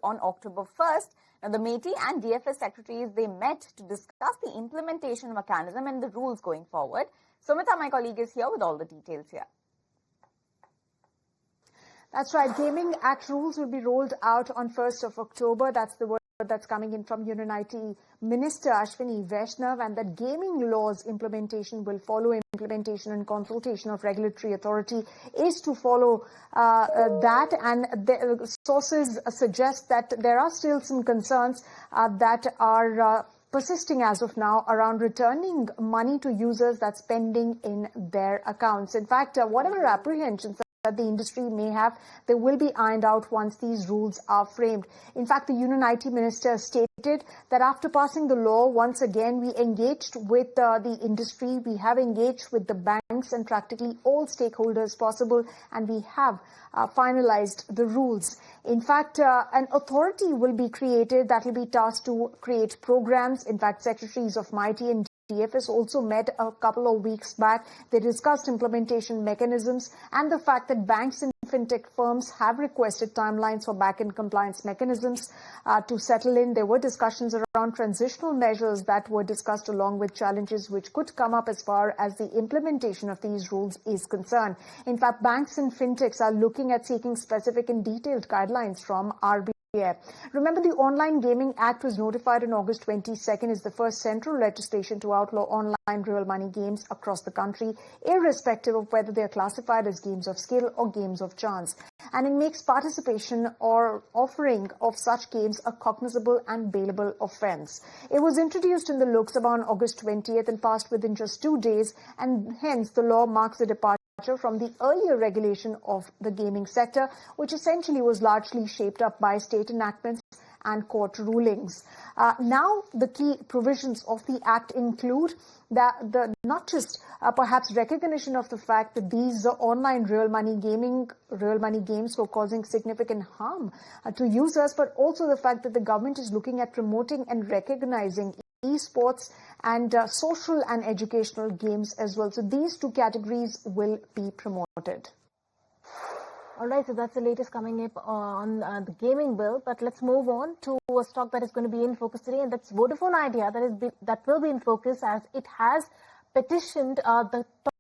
on October 1st. Now, the MeitY and DFS secretaries, they met to discuss the implementation mechanism and the rules going forward. Sumita, my colleague, is here with all the details here. That's right. Gaming Act rules will be rolled out on 1st of October. That's the word that's coming in from Union IT Minister Ashwini Vaishnav, and that gaming laws implementation will follow implementation and consultation of regulatory authority is to follow that. And the sources suggest that there are still some concerns that are persisting as of now around returning money to users that's pending in their accounts. In fact, whatever apprehensions that the industry may have, they will be ironed out once these rules are framed. In fact, the Union IT Minister stated that after passing the law, once again, we engaged with the industry, we have engaged with the banks and practically all stakeholders possible, and we have finalized the rules. In fact, an authority will be created that will be tasked to create programs. In fact, secretaries of MeitY and DFS also met a couple of weeks back. They discussed implementation mechanisms and the fact that banks and fintech firms have requested timelines for back-end compliance mechanisms to settle in. There were discussions around transitional measures that were discussed, along with challenges which could come up as far as the implementation of these rules is concerned. In fact, banks and fintechs are looking at seeking specific and detailed guidelines from RBI. Remember, the Online Gaming Act was notified on August 22nd as the first central legislation to outlaw online real money games across the country, irrespective of whether they are classified as games of skill or games of chance. And it makes participation or offering of such games a cognizable and bailable offence. It was introduced in the Lok Sabha on August 20th and passed within just 2 days, and hence the law marks a departure from the earlier regulation of the gaming sector, which essentially was largely shaped up by state enactments and court rulings. Now, the key provisions of the Act include that not just perhaps recognition of the fact that these online real money games were causing significant harm to users, but also the fact that the government is looking at promoting and recognizing esports and social and educational games as well. So these two categories will be promoted. All right, so that's the latest coming up on the gaming bill. But let's move on to a stock that is going to be in focus today, and that's Vodafone Idea that will be in focus as it has petitioned the